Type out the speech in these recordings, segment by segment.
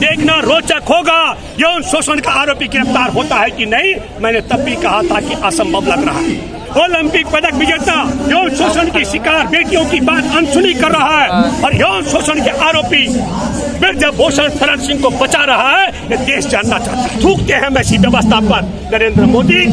देखना रोचक होगा यौन शोषण का आरोपी गिरफ्तार होता है कि नहीं। मैंने तब भी कहा था कि असंभव लग रहा है। ओलंपिक पदक विजेता यौन शोषण की शिकार बेटियों की बात अनसुनी कर रहा है और यौन शोषण के आरोपी ब्रजभूषण शरण सिंह को बचा रहा है। ये देश जानना चाहता है। थूकते हैं ऐसी व्यवस्था पर। नरेंद्र मोदी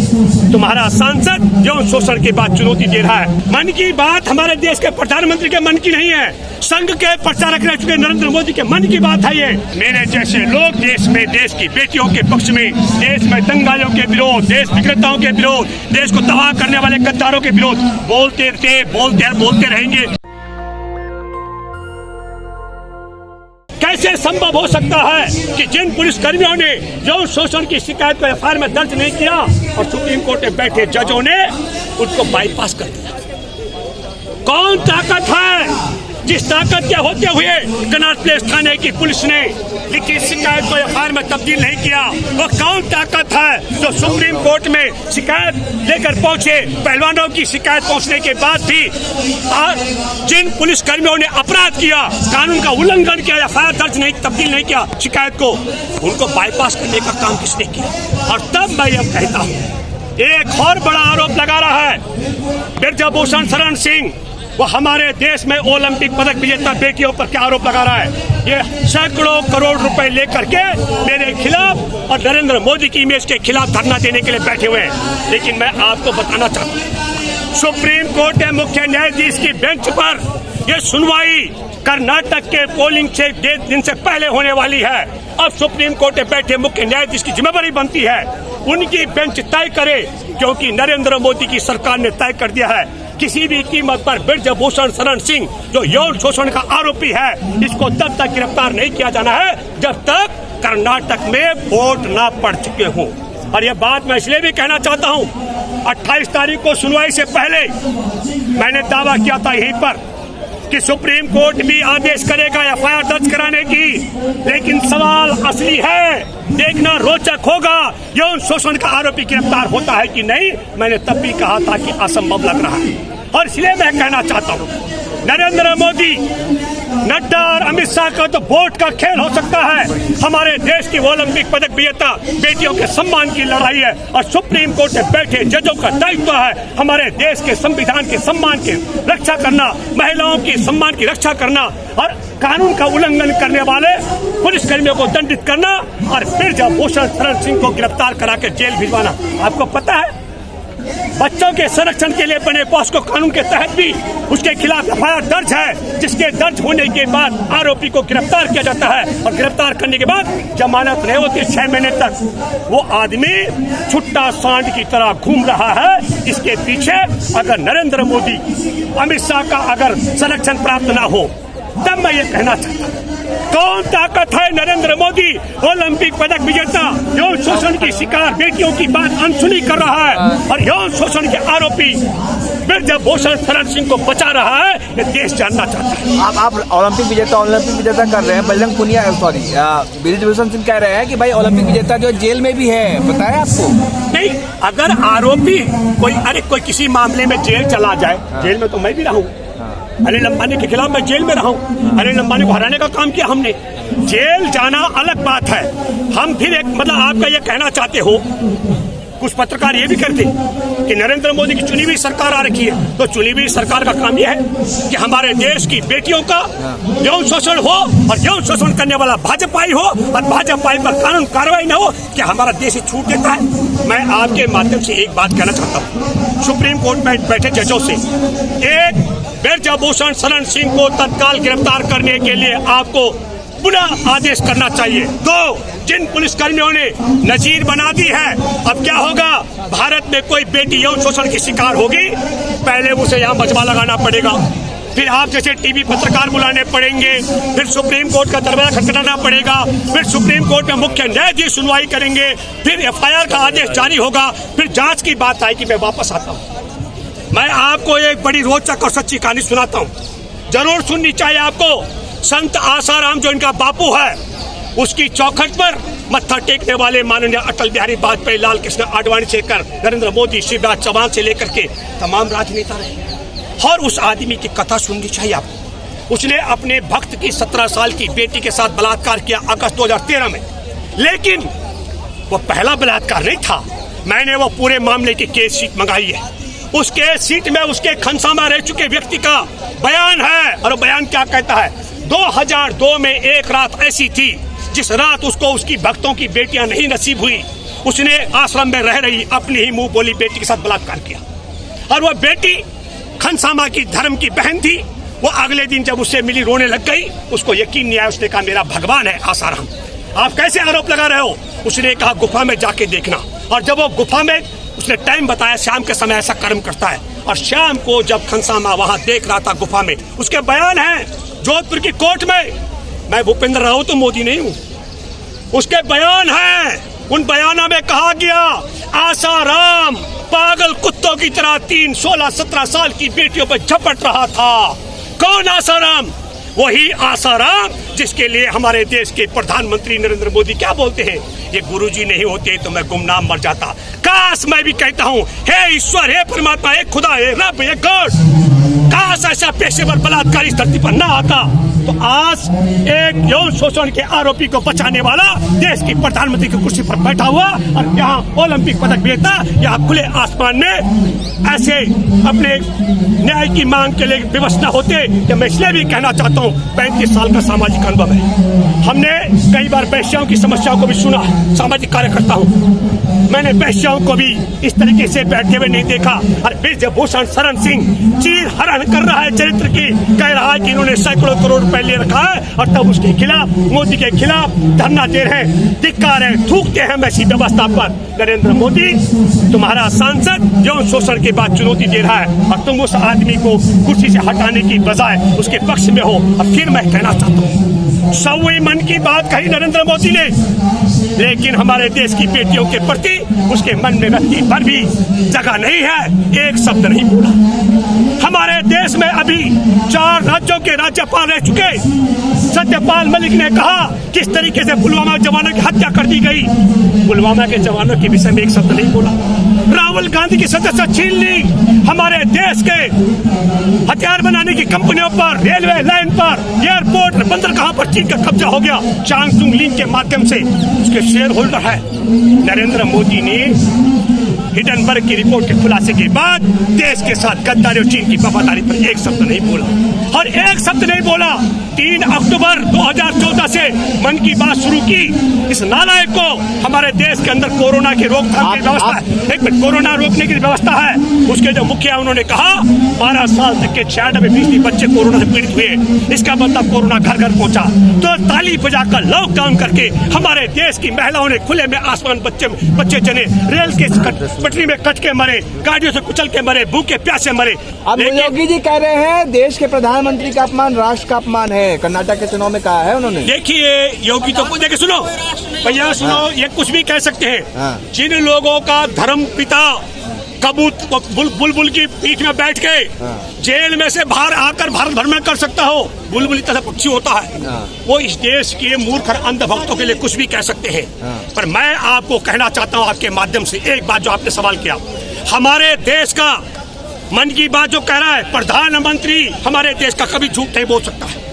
तुम्हारा सांसद यौन शोषण की बात चुनौती दे रहा है। मन की बात हमारे देश के प्रधानमंत्री के मन की नहीं है, संघ के प्रचारक रह चुके नरेंद्र मोदी के मन की बात है। ये मेरे जैसे लोग देश में देश की बेटियों के पक्ष में, देश में दंगाइयों के विरोध, देश विक्रेताओं के विरोध, देश को तबाह करने वाले गद्दारों के विरोध बोलते थे, बोलते रहेंगे। कैसे संभव हो सकता है कि जिन पुलिस कर्मियों ने यौन शोषण की शिकायत को एफआईआर में दर्ज नहीं किया और सुप्रीम कोर्ट में बैठे जजों ने उनको बाईपास कर दिया। कौन ताकत है जिस ताकत के होते हुए कनॉट प्लेस थाने की पुलिस ने लिखी शिकायत को एफआईआर में तब्दील नहीं किया? वो कौन ताकत है जो सुप्रीम कोर्ट में शिकायत लेकर पहुंचे? पहलवानों की शिकायत पहुंचने के बाद भी जिन पुलिस कर्मियों ने अपराध किया, कानून का उल्लंघन किया, एफआईआर दर्ज नहीं तब्दील नहीं किया शिकायत को, उनको बाईपास करने का काम किसने किया? और तब मैं यह कहता हूँ, एक और बड़ा आरोप लगा रहा है ब्रजभूषण शरण सिंह। वो हमारे देश में ओलंपिक पदक विजेता बेटियों पर क्या आरोप लगा रहा है? ये सैकड़ों करोड़ रुपए लेकर के मेरे खिलाफ और नरेंद्र मोदी की इमेज के खिलाफ धरना देने के लिए बैठे हुए हैं। लेकिन मैं आपको बताना चाहता हूँ, सुप्रीम कोर्ट के मुख्य न्यायाधीश की बेंच पर यह सुनवाई कर्नाटक के पोलिंग से 1.5 दिन से पहले होने वाली है। अब सुप्रीम कोर्ट में बैठे मुख्य न्यायाधीश की जिम्मेदारी बनती है उनकी बेंच तय करे, क्योंकि नरेंद्र मोदी की सरकार ने तय कर दिया है किसी भी कीमत पर ब्रजभूषण शरण सिंह जो यौन शोषण का आरोपी है, इसको तब तक गिरफ्तार नहीं किया जाना है जब तक कर्नाटक में वोट न पड़ चुके हों। और यह बात मैं इसलिए भी कहना चाहता हूं, 28 तारीख को सुनवाई से पहले मैंने दावा किया था यहीं पर कि सुप्रीम कोर्ट भी आदेश करेगा एफआईआर दर्ज कराने की। लेकिन सवाल असली है, देखना रोचक होगा यौन शोषण का आरोपी गिरफ्तार होता है कि नहीं। मैंने तब भी कहा था कि असंभव लग रहा है। और इसलिए मैं कहना चाहता हूँ, नरेंद्र मोदी, नड्डा और अमित शाह का तो वोट का खेल हो सकता है, हमारे देश की ओलंपिक पदक विजेता बेटियों के सम्मान की लड़ाई है। और सुप्रीम कोर्ट में बैठे जजों का दायित्व है हमारे देश के संविधान के सम्मान की रक्षा करना, महिलाओं की सम्मान की रक्षा करना और कानून का उल्लंघन करने वाले पुलिसकर्मियों को दंडित करना और ब्रजभूषण शरण सिंह को गिरफ्तार करा के जेल भिजवाना। आपको पता है, बच्चों के संरक्षण के लिए बने पॉस्को कानून के तहत भी उसके खिलाफ एफआईआर दर्ज है, जिसके दर्ज होने के बाद आरोपी को गिरफ्तार किया जाता है और गिरफ्तार करने के बाद जमानत नहीं होती 6 महीने तक। वो आदमी छुट्टा सांड की तरह घूम रहा है। इसके पीछे अगर नरेंद्र मोदी, अमित शाह का अगर संरक्षण प्राप्त ना हो, तब मैं ये कहना चाहता हूँ, कौन ताकत है नरेंद्र मोदी ओलंपिक पदक विजेता यौन शोषण की शिकार बेटियों की बात अनसुनी कर रहा है और यौन शोषण के आरोपी ब्रजभूषण शरण सिंह को बचा रहा है। ये देश जानना चाहता है। आप ओलंपिक विजेता कर रहे हैं। बजरंग पुनिया ब्रजभूषण सिंह कह रहे हैं कि भाई ओलंपिक विजेता जो जेल में भी है, बताया आपको? नहीं, अगर आरोपी कोई किसी मामले में जेल चला जाए, जेल में तो मैं भी रहा हूँ। अनिल अंबानी के खिलाफ मैं जेल में रहा हूँ। अनिल अंबानी को हराने का काम किया हमने। जेल जाना अलग बात है। हम फिर एक आपका ये कहना चाहते हो, कुछ पत्रकार ये भी करते कि नरेंद्र मोदी की चुनी हुई सरकार आ रखी है, तो चुनी हुई सरकार का काम यह है कि हमारे देश की बेटियों का यौन शोषण हो और यौन शोषण करने वाला भाजपाई हो और भाजपाई पर कानून कार्रवाई न हो, कि हमारा देश ही छूट देता है। मैं आपके माध्यम से एक बात कहना चाहता हूँ, सुप्रीम कोर्ट में बैठे जजों से, एक, ब्रजभूषण शरण सिंह को तत्काल गिरफ्तार करने के लिए आपको पुनः आदेश करना चाहिए। 2, जिन पुलिसकर्मियों ने नजीर बना दी है, अब क्या होगा, भारत में कोई बेटी यौन शोषण की शिकार होगी, पहले उसे यहाँ मजमा लगाना पड़ेगा, फिर आप जैसे टीवी पत्रकार बुलाने पड़ेंगे, फिर सुप्रीम कोर्ट का दरवाजा खटखटाना पड़ेगा, फिर सुप्रीम कोर्ट में मुख्य न्यायाधीश सुनवाई करेंगे, फिर एफआईआर का आदेश जारी होगा, फिर जांच की बात आएगी। मैं वापस आता हूँ, मैं आपको एक बड़ी रोचक और सच्ची कहानी सुनाता हूँ, जरूर सुननी चाहिए आपको। संत आसाराम जो इनका बापू है, उसकी चौखट पर मत्था टेकने वाले माननीय अटल बिहारी वाजपेयी, लाल कृष्ण आडवाणी से लेकर नरेंद्र मोदी, शिवराज चौहान से लेकर के तमाम राजनेता रहे, और उस आदमी की कथा सुननी चाहिए आपको। उसने अपने भक्त की 17 साल की बेटी के साथ बलात्कार किया अगस्त 2013 में। लेकिन वो पहला बलात्कार नहीं था। मैंने वो पूरे मामले की केस शीट मंगाई है। उस केस शीट में उसके खनसामा रह चुके व्यक्ति का बयान है। और वो बयान क्या कहता है? 2002 में एक रात ऐसी थी जिस रात उसको उसकी भक्तों की बेटियां नहीं नसीब हुई। उसने आश्रम में रह रही अपनी ही मुंह बोली बेटी के साथ बलात्कार किया। और वो बेटी खनसामा की धर्म की बहन थी। वो अगले दिन जब उससे मिली रोने लग गई। उसको यकीन नहीं आया। उसने कहा मेरा भगवान है आसाराम, आप कैसे आरोप लगा रहे हो? उसने कहा गुफा में जाके देखना। और जब वो गुफा में, उसने टाइम बताया, शाम के समय ऐसा कर्म करता है। और शाम को जब खनसामा वहां देख रहा था गुफा में, उसके बयान है जोधपुर की कोर्ट में। मैं भूपेंद्र रावत तो मोदी नहीं हूं। उसके बयान है, उन बयानों में कहा गया आसाराम पागल कुत्तों की तरह 3, 16, 17 साल की बेटियों पर झपट रहा था। कौन आसाराम? वही आसाराम जिसके लिए हमारे देश के प्रधानमंत्री नरेंद्र मोदी क्या बोलते हैं, ये गुरुजी नहीं होते तो मैं गुमनाम मर जाता। काश मैं भी कहता हूँ हे ईश्वर, हे परमात्मा, हे खुदा, हे रब, हे गॉड, काश ऐसा पेशेवर बलात्कार इस धरती पर ना आता तो आज एक यौन शोषण के आरोपी को बचाने वाला देश की प्रधानमंत्री की कुर्सी पर बैठा हुआ और यहाँ ओलंपिक पदक विजेता यहाँ खुले आसमान में ऐसे अपने न्याय की मांग के लिए विवश न होते। कि मैं इसलिए भी कहना चाहता हूँ 35 साल का सामाजिक अनुभव है। हमने कई बार वैश्याओं की समस्याओं को भी सुना। सामाजिक कार्यकर्ता हूँ, मैंने वैश्याओं को भी इस तरीके से बैठे हुए नहीं देखा। और ब्रजभूषण शरण सिंह चीर हरण कर रहा है चरित्र की, कह रहा है कि इन्होंने सैकड़ों करोड़ रुपए ले रखा है और तब उसके खिलाफ, मोदी के खिलाफ धरना दे रहे हैं, धिक्कार है, थूकते हैं वैसी व्यवस्था पर। नरेंद्र मोदी तुम्हारा सांसद यौन शोषण के बाद चुनौती दे रहा है और तुम उस आदमी को कुर्सी से हटाने की बजाय उसके पक्ष में हो। और फिर मैं कहना चाहता हूँ, सौवीं मन की बात कही नरेंद्र मोदी ने, लेकिन हमारे देश की बेटियों के प्रति उसके मन में रत्ती भर भी जगह नहीं है, एक शब्द नहीं बोला। हमारे देश में अभी 4 राज्यों के राज्यपाल रह चुके सत्यपाल मलिक ने कहा किस तरीके से पुलवामा जवानों की हत्या कर दी गई। पुलवामा के जवानों के विषय में एक शब्द नहीं बोला। राहुल गांधी की सदस्यता छीन ली। हमारे देश के हथियार बनाने की कंपनियों पर, रेलवे लाइन पर, एयरपोर्ट, बंदरगाह पर चीन का कब्जा हो गया चांगसुंग लिंक के माध्यम से। उसके शेयर होल्डर है। नरेंद्र मोदी ने हिडनबर्ग की रिपोर्ट के खुलासे के बाद देश के साथ गद्दारी और चीन की वफादारी पर एक शब्द नहीं बोला। और एक शब्द नहीं बोला। 3 अक्टूबर 2014 से मन की बात शुरू की। इस नालायक को हमारे देश के अंदर कोरोना की रोकथाम की व्यवस्था है, एक मिनट, कोरोना रोकने की व्यवस्था है। उसके जो मुखिया उन्होंने कहा 12 साल तक के 96% बच्चे कोरोना से पीड़ित हुए। इसका मतलब कोरोना घर घर पहुंचा। तो ताली बजाकर लॉकडाउन करके हमारे देश की महिलाओं ने खुले में आसमान बच्चे जने, रेल के पटरी में कट के मरे, गाड़ियों से कुचल के मरे, भूखे प्यासे मरे। अब योगी जी कह रहे हैं देश के प्रधानमंत्री का अपमान राष्ट्र का अपमान है। कर्नाटक के चुनाव में कहा है उन्होंने। देखिए योगी तो देखिए, सुनो भैया, सुनो, ये कुछ भी कह सकते हैं। हाँ। जिन लोगों का धर्म पिता बुलबुल की पीठ में बैठ के जेल में से बाहर आकर भारत भर में कर सकता हो, बुलबुल इतना पक्षी होता है, वो इस देश के मूर्ख और अंध भक्तों के लिए कुछ भी कह सकते हैं। पर मैं आपको कहना चाहता हूँ आपके माध्यम से एक बात जो आपने सवाल किया, हमारे देश का मन की बात जो कह रहा है प्रधानमंत्री हमारे देश का कभी झूठ नहीं बोल सकता है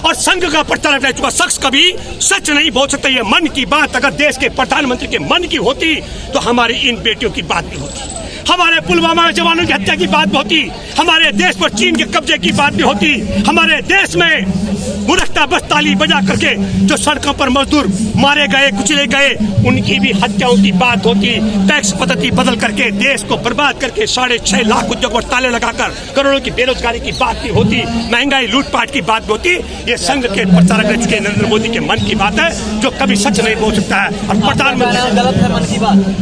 और संघ का प्रचारक रह चुका शख्स कभी सच नहीं बोल सकता। ये मन की बात अगर देश के प्रधानमंत्री के मन की होती तो हमारी इन बेटियों की बात भी होती, हमारे पुलवामा जवानों की हत्या की बात भी होती, हमारे देश पर चीन के कब्जे की बात भी होती, हमारे देश में मुरख्ता बस ताली बजा करके जो सड़कों पर मजदूर मारे गए, कुचले गए, उनकी भी हत्याओं की बात होती। टैक्स पद्धति बदल करके देश को बर्बाद करके 6.5 लाख उद्योग पर ताले लगाकर करोड़ों की बेरोजगारी की बात भी होती, महंगाई लूटपाट की बात भी होती। ये संघ के प्रचारक रह चुके नरेंद्र मोदी के मन की बात है जो कभी सच नहीं बोल सकता है। और प्रधानमंत्री गलत है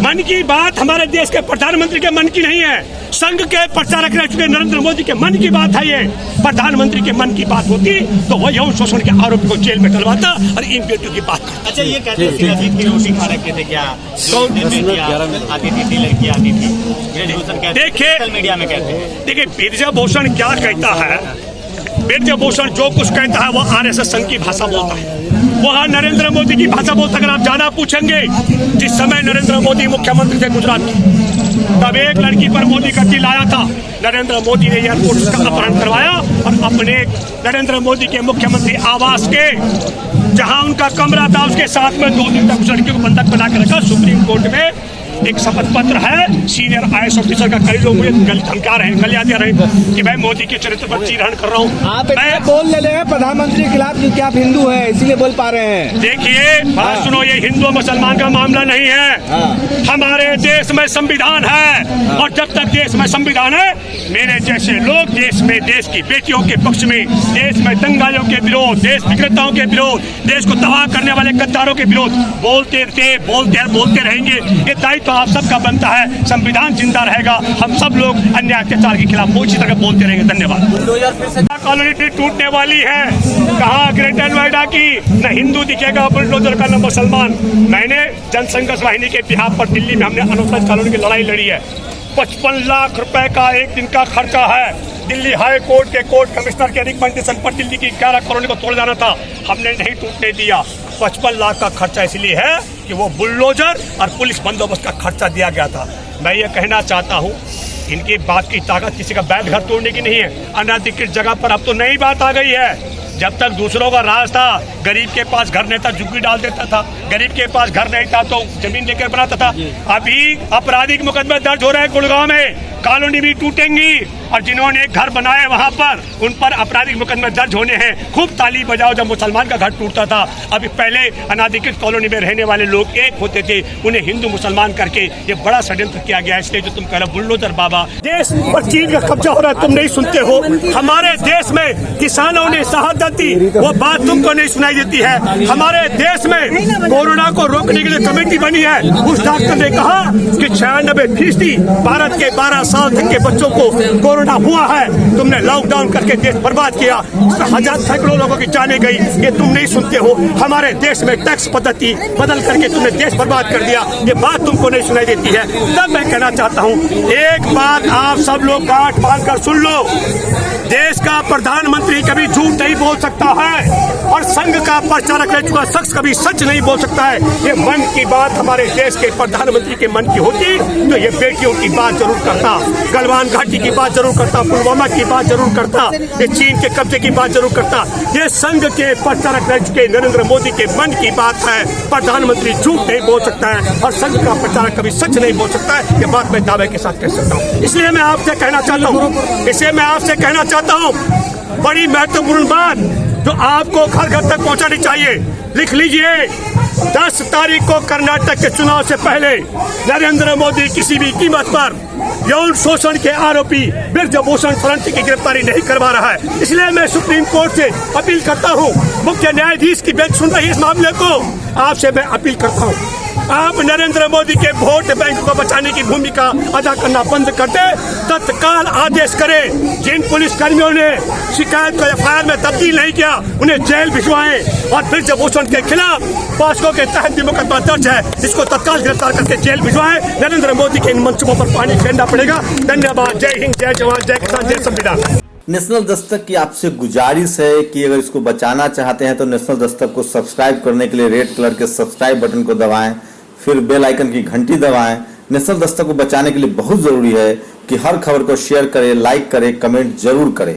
मन की बात हमारे देश के प्रधानमंत्री के मन की नहीं है, संघ के प्रचारक रह चुके नरेंद्र मोदी के मन की बात है। ये प्रधानमंत्री के मन की बात होती तो वो यौन शोषण के आरोपी को जेल में डलवाता और इन बेटियों की बात करता। अच्छा, ये कहते हैं सियासत की रोटी खा रखे थे क्या? आती थी लड़की आती थी, देखिए मीडिया में कहते हैं। देखिए ब्रजभूषण क्या कहता है, ब्रजभूषण जो कुछ कहता है वो आरएसएस संघ की भाषा बोलता है। वहां नरेंद्र मोदी की भाषा बोलते अगर आप ज्यादा पूछेंगे, जिस समय नरेंद्र मोदी मुख्यमंत्री थे गुजरात के, तब एक लड़की पर मोदी का दिल आया था। नरेंद्र मोदी ने एयरपोर्ट उसका अपहरण करवाया और अपने नरेंद्र मोदी के मुख्यमंत्री आवास के जहां उनका कमरा था उसके साथ में 2 दिन तक उस लड़की को बंधक बना कर रखा। सुप्रीम कोर्ट में एक शपथ पत्र है, सीनियर IAS ऑफिसर का, कई लोग मुझे धमका रहे हैं, गलियां दे रहे हैं कि मैं मोदी के चरित्र पर चीरहरण कर रहा हूं। आप बोल ले रहे हैं प्रधानमंत्री के खिलाफ क्योंकि आप हिंदू हैं, इसीलिए बोल पा रहे हैं। देखिए बात सुनो, ये हिंदू मुसलमान का मामला नहीं है। हमारे देश में संविधान है और जब तक देश में संविधान है, मेरे जैसे लोग देश में देश की बेटियों के पक्ष में, देश में दंगाइयों के विरोध, देश विक्रेताओं के विरोध, देश को तबाह करने वाले गद्दारों के विरोध बोलते रहेंगे। ये दायित्व आप सबका बनता है। संविधान जिंदा रहेगा, हम सब लोग अन्याय अत्याचार के खिलाफ उसी तरह बोलते रहेंगे। धन्यवाद। कॉलोनी टूटने वाली है, कहाँ ग्रेटर नोएडा की, न हिंदू दिखेगा बुलडोजर का, न मुसलमान। मैंने जनसंघर्ष वाहिनी के बिहाफ पर दिल्ली में हमने अनुसूचित कॉलोनी की लड़ाई लड़ी है। 55 लाख रुपए का एक दिन का खर्चा है। दिल्ली हाई कोर्ट के कोर्ट कमिश्नर के रिकमेंडेशन पर दिल्ली की 11 कॉलोनी को तोड़ जाना था, हमने नहीं टूटने दिया। 55 लाख का खर्चा इसलिए है कि वो बुलडोजर और पुलिस बंदोबस्त का खर्चा दिया गया था। मैं ये कहना चाहता हूँ, इनकी बात की ताकत किसी का बैठ घर तोड़ने की नहीं है। अनाधिकृत जगह पर अब तो नई बात आ गई है। जब तक दूसरों का राज था, गरीब के पास घर नहीं था झुग्गी डाल देता था, गरीब के पास घर नहीं था तो जमीन लेकर बनाता था। अभी आपराधिक मुकदमे दर्ज हो रहे हैं गुड़गांव में, कॉलोनी भी टूटेंगी और जिन्होंने घर बनाए वहां पर उन पर आपराधिक मुकदमे दर्ज होने हैं। खूब ताली बजाओ जब मुसलमान का घर टूटता था। अभी पहले अनाधिकृत कॉलोनी में रहने वाले लोग एक होते थे, उन्हें हिंदू मुसलमान करके ये बड़ा षड्यंत्र किया गया। इसलिए जो तुम कह रहे बुलडोजर बाबा, देश पर चीन का कब्जा हो रहा है, तुम नहीं सुनते हो। हमारे देश में किसानों ने शहादत दी, वो बात तुमको नहीं सुनाई देती है। हमारे देश में कोरोना को रोकने के लिए कमेटी बनी है। उस डॉक्टर ने कहा कि 96% भारत के 12 साल तक के बच्चों को कोरोना हुआ है। तुमने लॉकडाउन करके देश बर्बाद किया, हजार सैकड़ों लोगों की जाने गई, ये तुम नहीं सुनते हो। हमारे देश में टैक्स पद्धति बदल करके तुमने देश बर्बाद कर दिया, ये बात तुमको नहीं सुनाई देती है। तब मैं कहना चाहता हूँ, एक बात आप सब लोग गांठ बांध कर सुन लो, देश का प्रधानमंत्री कभी झूठ नहीं बोल सकता है और संघ का प्रचारक रह चुका शख्स कभी सच नहीं बोल सकता है। ये मन की बात हमारे देश के प्रधानमंत्री के मन की होती तो ये बेटियों की बात जरूर करता, गलवान घाटी की बात जरूर करता, पुलवामा की बात जरूर करता, ये चीन के कब्जे की बात जरूर करता। ये संघ के प्रचारक रह चुके नरेंद्र मोदी के मन की बात है। प्रधानमंत्री झूठ नहीं बोल सकता है और संघ का प्रचारक कभी सच नहीं बोल सकता है, ये बात मैं दावे के साथ कह सकता हूँ। इसलिए मैं आपसे कहना चाहता हूँ, बड़ी महत्वपूर्ण बात जो आपको घर घर तक पहुंचानी चाहिए, लिख लीजिए। 10 तारीख को कर्नाटक के चुनाव से पहले नरेंद्र मोदी किसी भी कीमत पर यौन शोषण के आरोपी ब्रजभूषण शरण की गिरफ्तारी नहीं करवा रहा है। इसलिए मैं सुप्रीम कोर्ट से अपील करता हूं, मुख्य न्यायाधीश की बेंच सुन रही है इस मामले को, आपसे मैं अपील करता हूं, आप नरेंद्र मोदी के वोट बैंक को बचाने की भूमिका अदा करना बंद कर दे, तत्काल आदेश करें। जिन पुलिस कर्मियों ने शिकायत को FIR में तब्दील नहीं किया उन्हें जेल भिजवाएं और ब्रजभूषण के खिलाफ पॉस्को के तहत भी मुकदमा दर्ज है, इसको तत्काल गिरफ्तार करके जेल भिजवाएं। नरेंद्र मोदी के इन मंचों पर पानी फेरना पड़ेगा। धन्यवाद। जय हिंद, जय जवान, जय किसान, जय संविधान। नेशनल दस्तक की आपसे गुजारिश है कि अगर इसको बचाना चाहते हैं तो नेशनल दस्तक को सब्सक्राइब करने के लिए रेड कलर के सब्सक्राइब बटन को दबाएं, फिर बेल आइकन की घंटी दबाएं। नेशनल दस्तक को बचाने के लिए बहुत जरूरी है कि हर खबर को शेयर करें, लाइक करें, कमेंट जरूर करें।